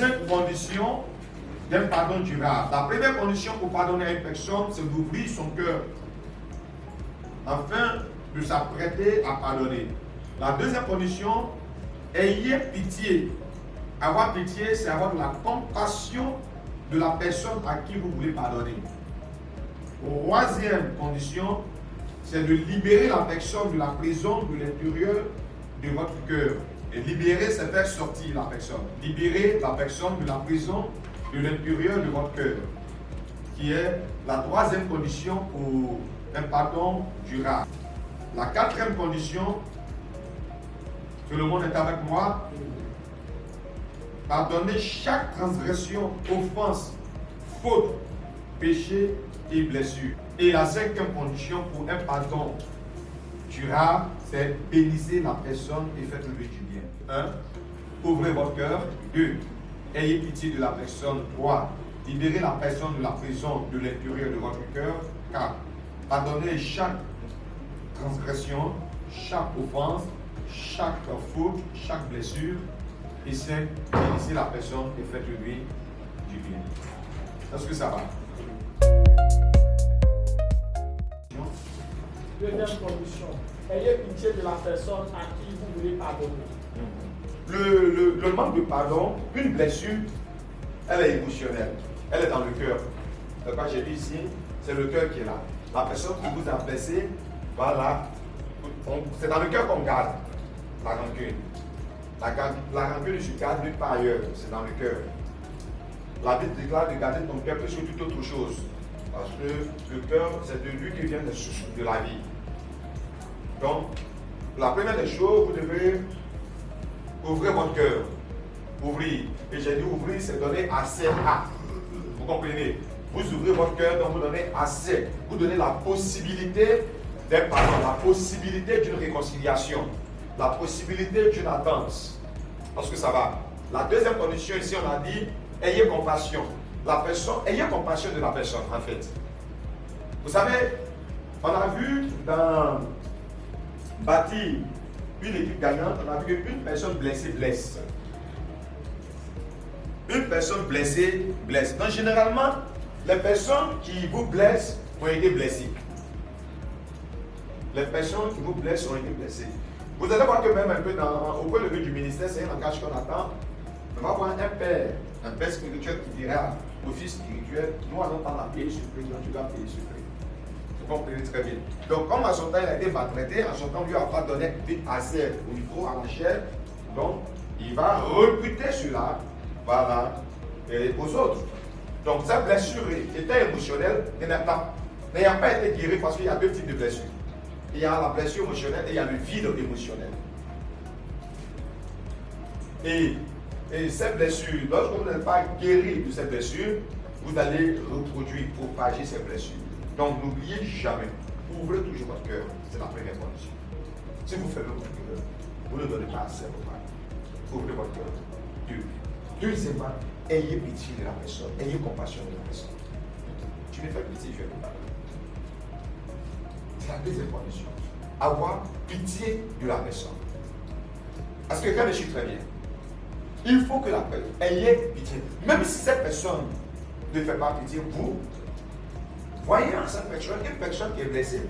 5 conditions d'un pardon durable. La première condition pour pardonner à une personne, c'est d'ouvrir son cœur afin de s'apprêter à pardonner. La deuxième condition, ayez pitié. Avoir pitié, c'est avoir de la compassion de la personne à qui vous voulez pardonner. Troisième condition, c'est de libérer la personne de la prison de l'intérieur de votre cœur. Et libérer, c'est faire sortir la personne. Libérer la personne de la prison de l'intérieur de votre cœur, qui est la troisième condition pour un pardon durable. La quatrième condition, tout le monde est avec moi, pardonner chaque transgression, offense, faute, péché et blessure. Et la cinquième condition pour un pardon durable, c'est bénissez la personne et faites-lui du bien. 1. Ouvrez votre cœur. 2. Ayez pitié de la personne. 3. Libérez la personne de la prison de l'intérieur de votre cœur. 4. Pardonnez chaque transgression, chaque offense, chaque faute, chaque blessure. Et 5. Bénissez la personne et faites-lui du bien. Est-ce que ça va? Deuxième condition, ayez pitié de la personne à qui vous voulez pardonner. Le manque de pardon, une blessure, elle est émotionnelle, elle est dans le cœur. Donc, quand j'ai dit ici, c'est le cœur qui est là. La personne qui vous a blessé, voilà, c'est dans le cœur qu'on garde la rancune. La rancune ne se garde nulle part ailleurs, c'est dans le cœur. La Bible déclare de garder ton cœur plus que toute autre chose. Parce que le cœur, c'est de lui qui vient de la vie. Donc, la première des choses, vous devez ouvrir votre cœur. Ouvrir. Et j'ai dit ouvrir, c'est donner accès à. Vous comprenez? Vous ouvrez votre cœur, donc vous donnez accès. Vous donnez la possibilité d'un pardon, la possibilité d'une réconciliation, la possibilité d'une attente. Parce que ça va. La deuxième condition ici, on a dit, ayez compassion. La personne, ayez compassion de la personne, en fait. Vous savez, on a vu dans bâtir une équipe gagnante, on a vu qu'une personne blessée blesse. Une personne blessée blesse. Donc, généralement, les personnes qui vous blessent ont été blessées. Les personnes qui vous blessent ont été blessées. Vous allez voir que même un peu au point de vue du ministère, c'est un langage qu'on attend. On va voir un père spirituel qui dira au fils spirituel, nous allons pas la payer sur prix, donc tu dois payer sur prix. Vous comprenez très bien. Donc, comme à son temps il a été maltraité, à son temps lui a pas donné assez au micro, à la chair, donc il va recruter cela, voilà, aux autres. Donc, cette blessure était émotionnelle, n'ayant pas été guérie parce qu'il y a deux types de blessures. Il y a la blessure émotionnelle et il y a le vide émotionnel. Et cette blessure, lorsque vous n'êtes pas guéri de cette blessure, vous allez reproduire, propager cette blessure. Donc n'oubliez jamais, ouvrez toujours votre cœur, c'est la première condition. Si vous fermez votre cœur, vous ne donnez pas assez à votre part. Ouvrez votre cœur. Deuxièmement, ayez pitié de la personne, ayez compassion de la personne. Tu me fais pitié, je vais te parler. C'est la deuxième condition. Avoir pitié de la personne. Parce que quelqu'un me suit très bien. Il faut que la personne ait pitié. Même si cette personne ne fait pas pitié, vous voyez en cette personne une personne qui est blessée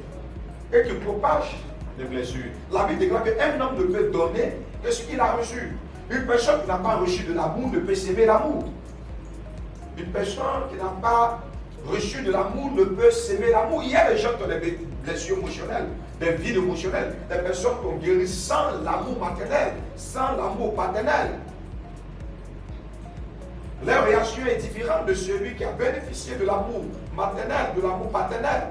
et qui propage les blessures. La Bible déclare qu'un homme ne peut donner que ce qu'il a reçu. Une personne qui n'a pas reçu de l'amour ne peut s'aimer l'amour. Une personne qui n'a pas reçu de l'amour ne peut s'aimer l'amour. Il y a des gens qui ont des blessures émotionnelles, des vides émotionnelles, des personnes qui ont guéri sans l'amour maternel, sans l'amour paternel. Leur réaction est différente de celui qui a bénéficié de l'amour maternel, de l'amour paternel.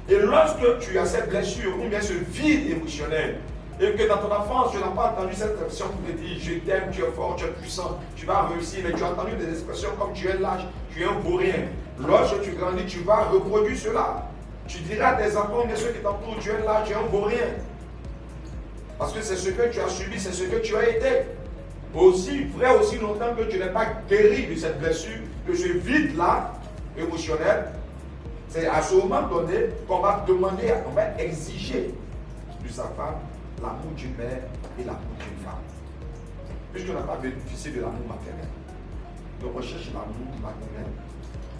Et lorsque tu as cette blessure, ou bien ce vide émotionnel, et que dans ton enfance, tu n'as pas entendu cette expression qui te dit « je t'aime, tu es fort, tu es puissant, tu vas réussir », mais tu as entendu des expressions comme « tu es lâche, tu es un vaurien ». Lorsque tu grandis, tu vas reproduire cela. Tu diras à tes enfants, mais ceux qui t'entourent, tu es lâche, tu es un vaurien. Parce que c'est ce que tu as subi, c'est ce que tu as été. Aussi vrai, aussi longtemps que tu n'es pas guéri de cette blessure, de ce vide-là, émotionnel, c'est à ce moment donné qu'on va demander, on va exiger de sa femme l'amour d'une mère et l'amour d'une femme. Puisqu'on n'a pas bénéficié de l'amour maternel. de recherche l'amour maternel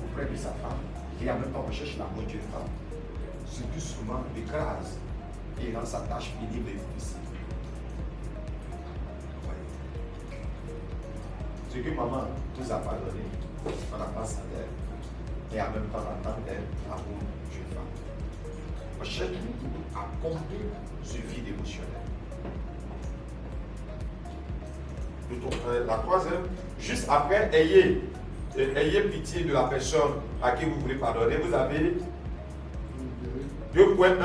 auprès de sa femme, et en même temps recherche l'amour d'une femme, ce plus souvent écrase et rend sa tâche pénible et difficile. Ce que maman nous a pardonné, on n'a pas ça d'elle, et en même temps on attend d'elle l'amour d'une femme. On cherche à combler ce vide émotionnel. La troisième, juste après, ayez pitié de la personne à qui vous voulez pardonner. Vous avez 2.1.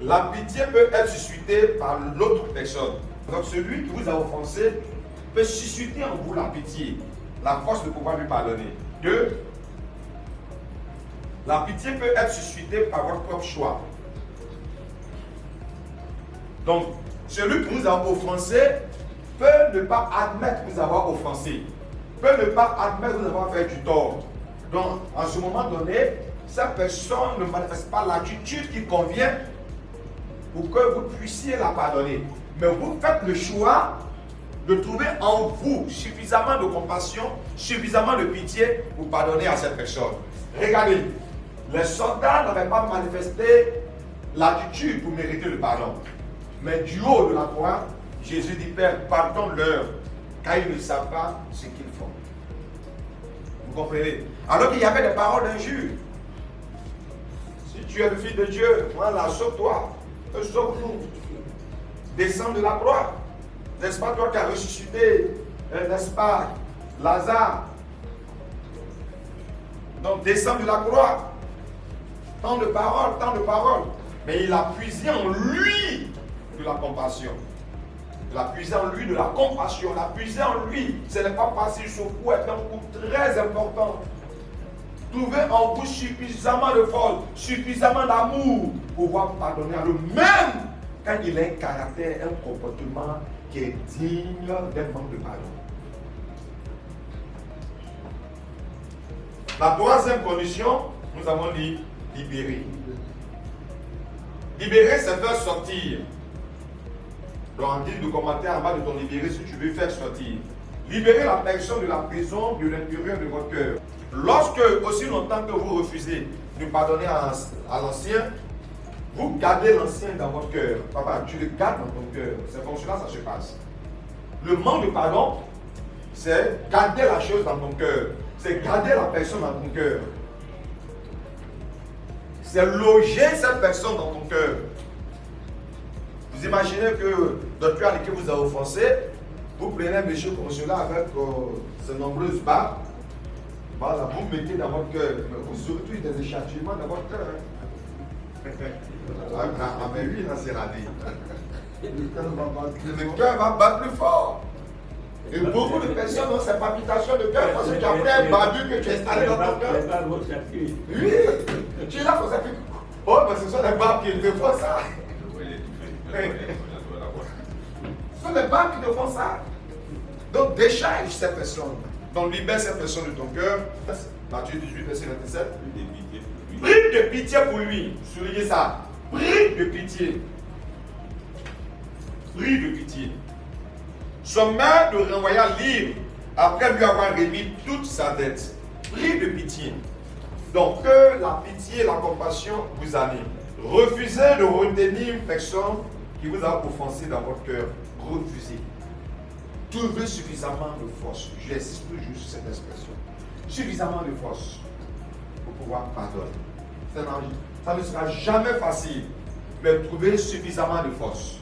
La pitié peut être suscitée par l'autre personne. Donc celui qui vous a offensé peut susciter en vous la pitié, la force de pouvoir lui pardonner. 2. La pitié peut être suscitée par votre propre choix. Donc, celui qui vous a offensé peut ne pas admettre vous avoir offensé, peut ne pas admettre vous avoir fait du tort. Donc, en ce moment donné, cette personne ne manifeste pas l'attitude qui convient pour que vous puissiez la pardonner. Mais vous faites le choix de trouver en vous suffisamment de compassion, suffisamment de pitié pour pardonner à cette personne. Regardez, les soldats n'avaient pas manifesté l'attitude pour mériter le pardon. Mais du haut de la croix, Jésus dit, Père, pardonne-leur, car ils ne savent pas ce qu'ils font. Vous comprenez? Alors qu'il y avait des paroles d'injure. Si tu es le Fils de Dieu, voilà, sauve-toi, sauve-nous. Descends de la croix. N'est-ce pas toi qui as ressuscité, n'est-ce pas, Lazare? Donc descends de la croix. Tant de paroles, tant de paroles. Mais il a puisé en lui de la compassion. Il a puisé en lui de la compassion. Il a puisé en lui. Ce n'est pas facile, ce coup est un coup très important. Trouvez en vous suffisamment de force, suffisamment d'amour pour pouvoir pardonner à lui, même quand il a un caractère, un comportement qui est digne d'un manque de pardon. La troisième condition, nous avons dit libérer. Libérer, c'est faire sortir. Donc, en guise de commentaire en bas de ton libérer, si tu veux faire sortir. Libérer la personne de la prison de l'intérieur de votre cœur. Lorsque, aussi longtemps que vous refusez de pardonner à l'ancien, vous gardez l'ancien dans votre cœur. Papa, tu le gardes dans ton cœur. C'est comme cela que ça se passe. Le manque de pardon, c'est garder la chose dans ton cœur. C'est garder la personne dans ton cœur. C'est loger cette personne dans ton cœur. Vous imaginez que notre avec qui vous a offensé, vous prenez un monsieur comme cela avec ses nombreuses barbes, voilà, vous mettez dans votre cœur. Mais vous aurez tous des échantillons dans votre cœur. Ah, mais oui, là, c'est la vie. Le cœur va battre plus fort. Et beaucoup de personnes ont cette palpitation de cœur parce que tu as pris un barbu que tu as installé dans ton cœur. Oui, tu es là pour ça. Oh, mais ce sont les barbes qui te font ça. Ce sont les barbes qui te font ça. Donc décharge cette personne. Donc libère cette personne de ton cœur. Matthieu 18, verset 27. Prie de pitié pour lui. Soulignez ça. Prie de pitié. Prie de pitié. Son maître le renvoya libre après lui avoir remis toute sa dette. Prie de pitié. Donc que la pitié et la compassion vous animent. Refusez de retenir une personne qui vous a offensé dans votre cœur. Refusez. Trouvez suffisamment de force. J'insiste toujours sur cette expression. Suffisamment de force pour pouvoir pardonner. Ça ne sera jamais facile, mais trouvez suffisamment de force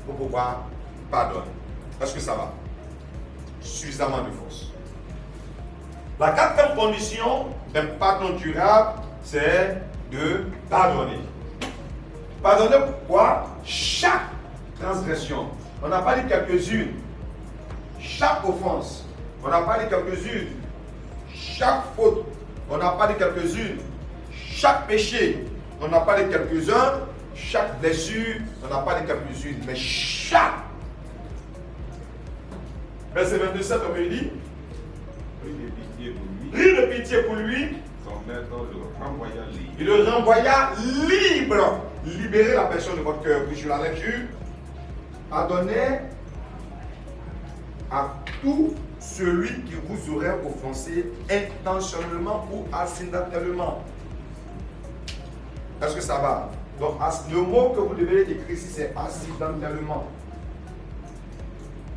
pour pouvoir pardonner. Est-ce que ça va? Suffisamment de force. La quatrième condition d'un pardon durable, c'est de pardonner. Pardonner pourquoi? Chaque transgression. On n'a pas dit quelques-unes. Chaque offense. On n'a pas dit quelques-unes. Chaque faute. On n'a pas dit quelques-unes. Chaque péché. On n'a pas dit quelques-uns. Chaque blessure. On n'a pas dit quelques-unes. Mais chaque. Verset 27, on me dit. Prie de pitié pour lui. Son maître le renvoya libre. Il le renvoya libre. Libérez la personne de votre cœur. Puis je la lecture. Pardonnez à tous celui qui vous aurait offensé intentionnellement ou accidentellement. Est-ce que ça va? Donc, le mot que vous devez écrire ici, c'est accidentellement.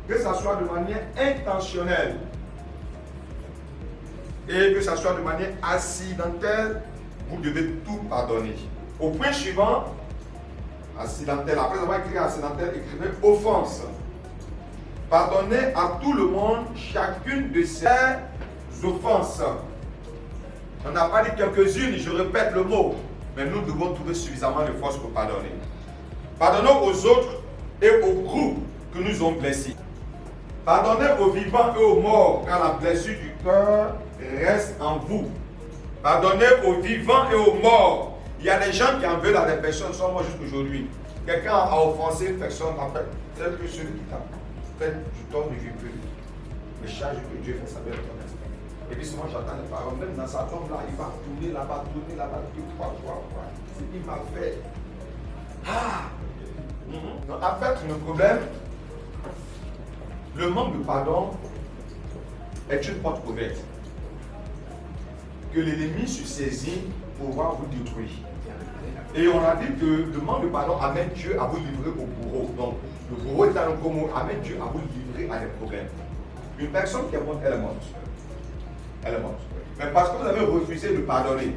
Que ça soit de manière intentionnelle et que ça soit de manière accidentelle, vous devez tout pardonner. Au point suivant, accidentel. Après avoir écrit accidentel, écrivez offense. Pardonnez à tout le monde chacune de ces offenses. On n'a pas dit quelques-unes, je répète le mot, mais nous devons trouver suffisamment de force pour pardonner. Pardonnons aux autres et aux groupes que nous ont blessés. Pardonnez aux vivants et aux morts, car la blessure du cœur reste en vous. Pardonnez aux vivants et aux morts. Il y a des gens qui en veulent à des personnes, sans moi jusqu'aujourd'hui. Quelqu'un a offensé une personne, après, tel que celui qui t'a fait du tort ne vit plus. Mais charge que Dieu fait savoir ton instinct. Et puis souvent j'entends les paroles, même dans sa tombe là, il va tourner là-bas, deux, trois fois. C'est ce qu'il m'a fait. Ah! Donc, en fait, le problème, le manque de pardon est une porte ouverte. Que l'ennemi se saisit pour pouvoir vous détruire. Et on a dit que le manque de pardon amène Dieu à vous livrer au bourreau. Donc, le bourreau est un gros mot, amène Dieu à vous livrer à des problèmes. Une personne qui est morte, elle est morte. Elle est morte. Mais parce que vous avez refusé de pardonner,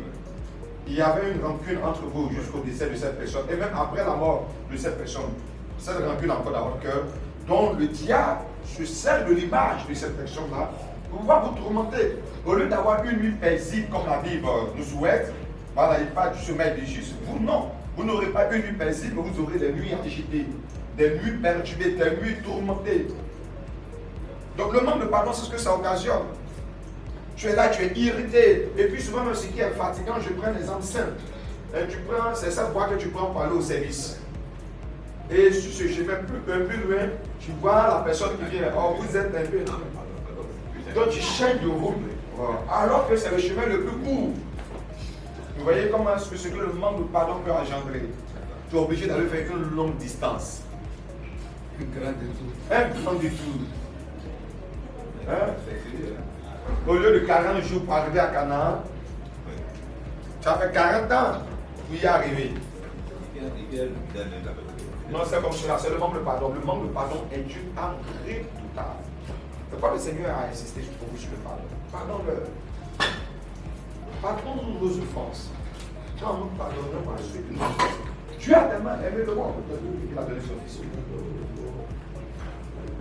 il y avait une rancune entre vous jusqu'au décès de cette personne. Et même après la mort de cette personne, cette rancune encore dans votre cœur, dont le diable se sert de l'image de cette personne-là pour pouvoir vous tourmenter. Au lieu d'avoir une nuit paisible comme la Bible nous souhaite, voilà, il parle du sommeil des justes. Vous, non. Vous n'aurez pas une nuit paisible, mais vous aurez des nuits agitées, des nuits perturbées, des nuits tourmentées. Donc le manque de pardon, c'est ce que ça occasionne. Tu es là, tu es irrité. Et puis souvent, même ce qui est fatigant, je prends l'exemple simple. C'est cette voie que tu prends pour aller au service. Et sur ce chemin un peu loin, tu vois la personne qui vient. Oh, vous êtes un peu. Donc tu changes de route. Alors que c'est le chemin le plus court. Vous voyez comment ce que le manque de pardon peut engendrer. Tu es obligé d'aller faire une longue distance. Un grand détour. Un grand détour. Hein? Au lieu de 40 jours pour arriver à Canaan, ça fait 40 ans pour y arriver. Non, c'est comme cela, c'est le manque de pardon. Le manque de pardon est une arme redoutable. C'est pourquoi le Seigneur a insisté sur le pardon. Pardonne-leur. Pardonne nos offenses. Quand nous pardonnons à ceux qui nous offensent. Dieu a tellement aimé le monde qu'il a donné son Fils.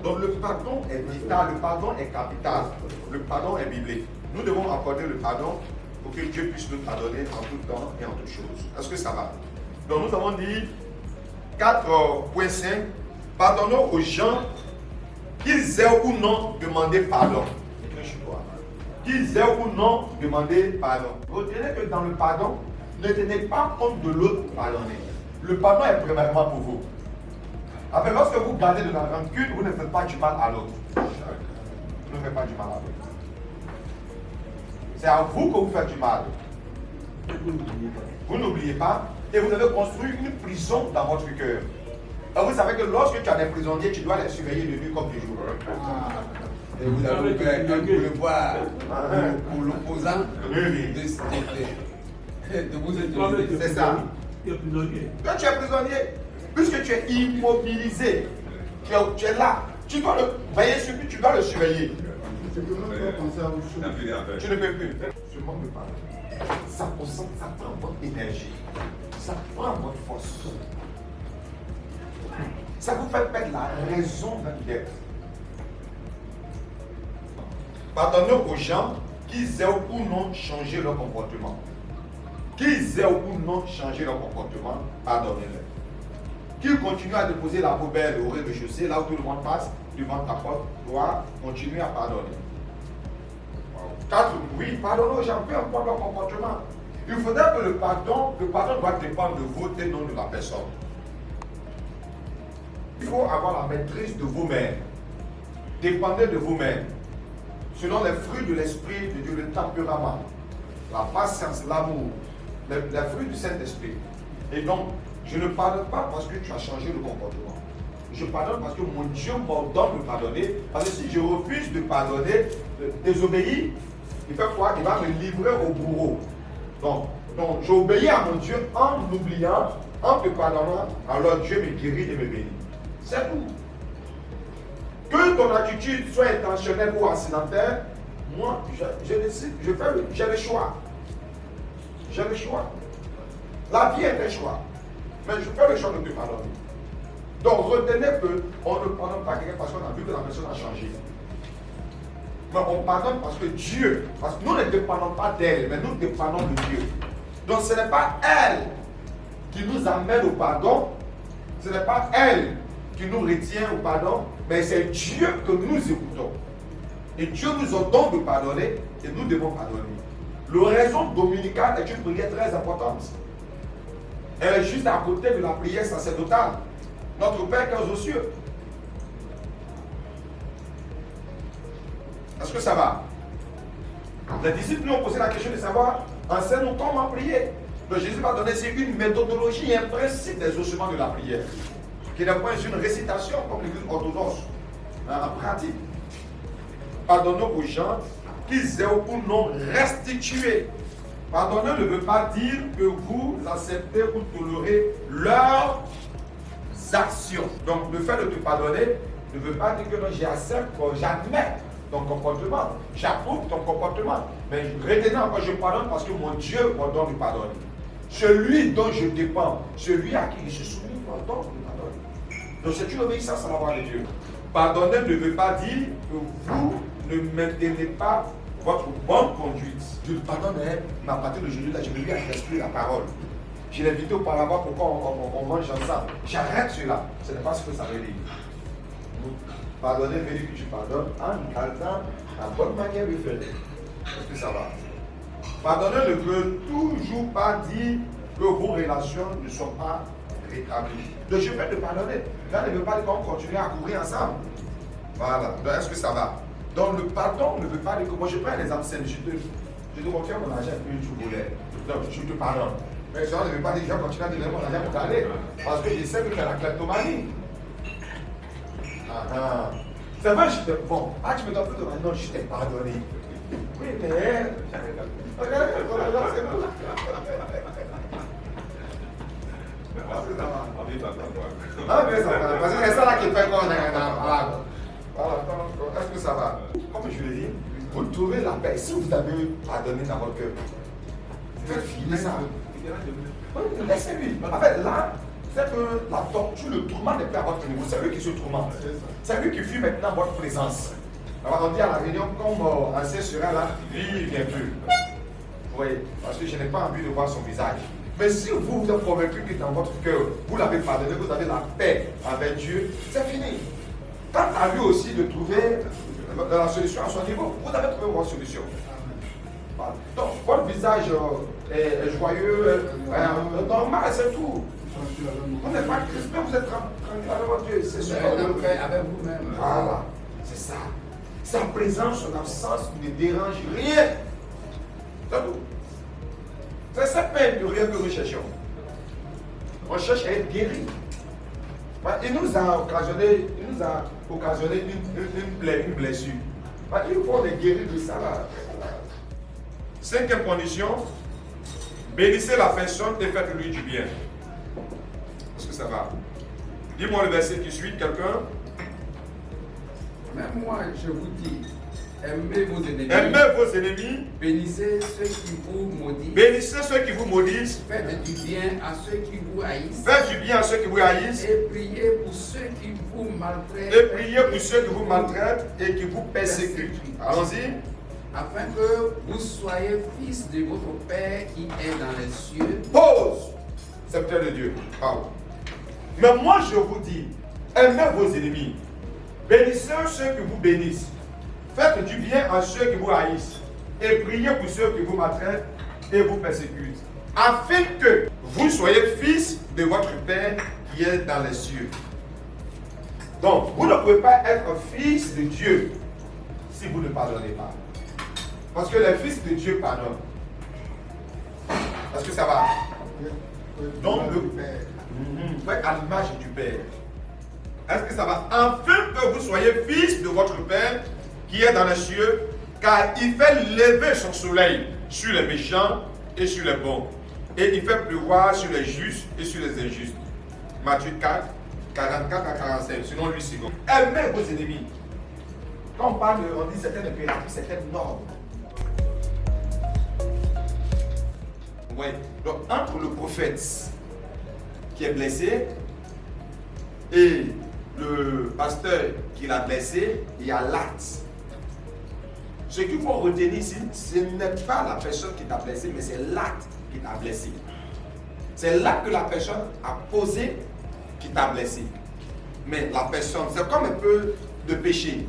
Donc le pardon est vital, le pardon est capital, le pardon est biblique. Nous devons accorder le pardon pour que Dieu puisse nous pardonner en tout temps et en toutes choses. Est-ce que ça va? Donc nous avons dit 4.5, pardonnons aux gens qu'ils aient ou non demandé pardon. Qu'ils aient ou non demandé pardon. Retenez que dans le pardon, ne tenez pas compte de l'autre pour pardonner. Le pardon est premièrement pour vous. Après, lorsque vous gardez de la rancune, vous ne faites pas du mal à l'autre. Vous ne faites pas du mal à l'autre. C'est à vous que vous faites du mal. Vous n'oubliez pas. Et vous avez construit une prison dans votre cœur. Et vous savez que lorsque tu as des prisonniers, tu dois les surveiller de nuit comme de jour. Et vous avez fait un pouvoir pour l'opposant de vous utiliser. C'est ça. Quand tu es prisonnier, puisque tu es immobilisé, tu es là, tu dois le veiller sur lui, tu dois le surveiller. Tu ne peux plus. Ce manque de pardon, ça prend votre énergie, ça prend votre force. Ça vous fait perdre la raison d'être. Pardonnez aux gens qu'ils aient ou non changé leur comportement. Qu'ils aient ou non changé leur comportement, pardonnez-les. Qu'ils continuent à déposer la poubelle au rez-de-chaussée, là où tout le monde passe, devant ta porte, doit continuer à pardonner. 4. Oui, pardonnez aux gens, peu importe leur comportement. Il faudrait que le pardon doit dépendre de vous et non de la personne. Il faut avoir la maîtrise de vous-même. Dépendez de vous-même. Selon les fruits de l'Esprit de Dieu, le tempérament, la patience, l'amour, les fruits du Saint-Esprit. Et donc, je ne parle pas parce que tu as changé de comportement. je pardonne parce que mon Dieu m'ordonne de pardonner. Parce que si je refuse de pardonner, désobéir, il fait quoi? Il va me livrer au bourreau. Donc j'obéis à mon Dieu en oubliant, en te pardonnant, alors Dieu me guérit et me bénit. C'est tout. Que ton attitude soit intentionnelle ou accidentelle, moi, je décide, j'ai le choix. J'ai le choix. La vie est un choix. Mais je fais le choix de te pardonner. Donc retenez qu'on ne pardonne pas quelqu'un parce qu'on a vu que la personne a changé. Mais on pardonne parce que Dieu, parce que nous ne dépendons pas d'elle, mais nous dépendons de Dieu. Donc ce n'est pas elle qui nous amène au pardon, ce n'est pas elle qui nous retient au pardon, mais c'est Dieu que nous écoutons. Et Dieu nous ordonne de pardonner et nous devons pardonner. L'oraison dominicale est une prière très importante. Elle est juste à côté de la prière sacerdotale. Notre Père qui est aux cieux. Est-ce que ça va? Les disciples nous ont posé la question de savoir, enseigne-nous comment prier. Donc Jésus va donner une méthodologie et un principe des ossements de la prière, qui n'est pas une récitation comme l'église orthodoxe, en pratique. Pardonnez aux gens qu'ils aient ou non restitué. Pardonner ne veut pas dire que vous acceptez ou tolérez leurs actions. Donc le fait de te pardonner ne veut pas dire que j'accepte jamais ton comportement. J'approuve ton comportement. Mais retenez encore, je pardonne parce que mon Dieu m'ordonne de pardonner. Celui dont je dépends, celui à qui je suis soumis, m'ordonne de pardonner. Donc c'est une obéissance à la voix de Dieu. Pardonner ne veut pas dire que vous ne maintenez pas votre bonne conduite. Je le pardonne, mais à partir d'aujourd'hui, là, je me lui adresse la parole. Je l'ai invité auparavant pourquoi on mange ensemble. J'arrête cela. Ce n'est pas ce que ça veut dire. Pardonner veut dire que tu pardonnes en gardant la bonne manière de faire. Est-ce que ça va? Pardonner ne veut toujours pas dire que vos relations ne sont pas rétablies. Donc je vais te pardonner. Là, ne veut pas dire qu'on continue à courir ensemble. Voilà. Donc est-ce que ça va? Donc le pardon ne veut pas dire que moi je prends un exemple simple. Je te confie mon argent que tu voulais. Donc je te pardonne. Mais ça ne veut pas dire que je continue à donner mon argent pour t'aller. Parce que je sais que tu as la kleptomanie. C'est vrai, je t'ai. Bon, tu me donnes plus de l'argent. Non, je t'ai pardonné. Oui, mais. Regarde, c'est tout. Ah, mais ça va. Parce que c'est ça là qui fait qu'on est. Voilà. Est-ce que ça va? Comme je l'ai dit, vous trouvez la paix. Si vous avez pardonné dans votre cœur, faites filer ça. Laissez-lui. En fait, là, c'est que la torture, le tourment n'est plus à votre niveau. C'est lui qui se tourmente. C'est lui qui fuit maintenant votre présence. Alors on dit à la réunion, comme ancien sera là, lui, il ne vient plus. Oui, parce que je n'ai pas envie de voir son visage. Mais si vous êtes convaincu que dans votre cœur, vous l'avez pardonné, vous avez la paix avec Dieu, c'est fini. Tant à lui aussi de trouver la solution à son niveau, vous avez trouvé votre solution. Donc, votre visage est joyeux, normal, c'est tout. Vous n'êtes pas crispé, vous êtes tranquille avec votre Dieu. C'est sûr. Avec vous-même. Voilà, c'est ça. Sa présence, son absence ne dérange rien. C'est tout. C'est cette peine de rien que nous cherchons. On cherche à être guéri. Il nous a occasionné une blessure. Il faut les guérir de ça là. Cinquième condition, bénissez la personne et faites-lui du bien. Est-ce que ça va? Dis-moi le verset qui suit, quelqu'un. Même moi, je vous dis, aimez vos ennemis. Aimez vos ennemis. Bénissez ceux qui vous maudissent. Bénissez ceux qui vous maudissent. Faites du bien à ceux qui vous haïssent. Faites du bien à ceux qui vous haïssent. Et priez pour ceux qui vous maltraitent. Et priez pour ceux qui vous maltraitent et qui vous persécutent. Allons-y. Afin que vous soyez fils de votre Père qui est dans les cieux. Pause. Serviteur de Dieu. Pardon. Mais moi je vous dis, aimez vos ennemis. Bénissez ceux qui vous bénissent. Faites du bien à ceux qui vous haïssent. Et priez pour ceux qui vous maltraitent et vous persécutent. Afin que vous soyez fils de votre Père qui est dans les cieux. Donc, vous ne pouvez pas être fils de Dieu si vous ne pardonnez pas. Parce que les fils de Dieu pardonnent. Est-ce que ça va? Donc, le Père. À l'image du Père. Est-ce que ça va? Afin que vous soyez fils de votre Père qui est dans les cieux, car il fait lever son soleil sur les méchants et sur les bons. Et il fait pleuvoir sur les justes et sur les injustes. Matthieu 4, 44 à 45. Sinon, lui, c'est bon. Aimez vos ennemis. Quand on parle, on dit certaines impératifs, certaines normes. Ouais. Donc, entre le prophète qui est blessé et le pasteur qui l'a blessé, il y a l'acte. Ce qu'il faut retenir ici, ce n'est pas la personne qui t'a blessé, mais c'est l'acte qui t'a blessé. C'est l'acte que la personne a posé qui t'a blessé. Mais la personne, c'est comme un peu de péché.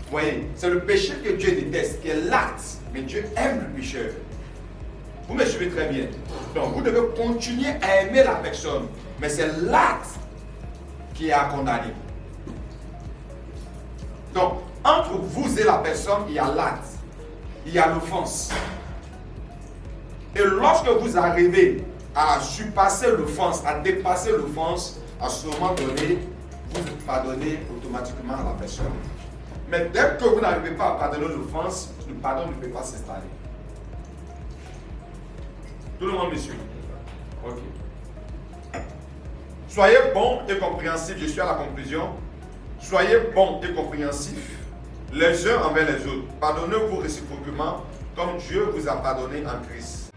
Vous voyez, c'est le péché que Dieu déteste, qui est l'acte. Mais Dieu aime le pécheur. Vous me suivez très bien. Donc, vous devez continuer à aimer la personne. Mais c'est l'acte qui est à condamner. Donc, entre vous et la personne, il y a l'acte. Il y a l'offense. Et lorsque vous arrivez à surpasser l'offense, à dépasser l'offense, à ce moment donné, vous pardonnez automatiquement à la personne. Mais dès que vous n'arrivez pas à pardonner l'offense, le pardon ne peut pas s'installer. Tout le monde me suit? Ok. Soyez bons et compréhensifs, je suis à la conclusion. Soyez bons et compréhensifs les uns envers les autres. Pardonnez-vous réciproquement comme Dieu vous a pardonné en Christ.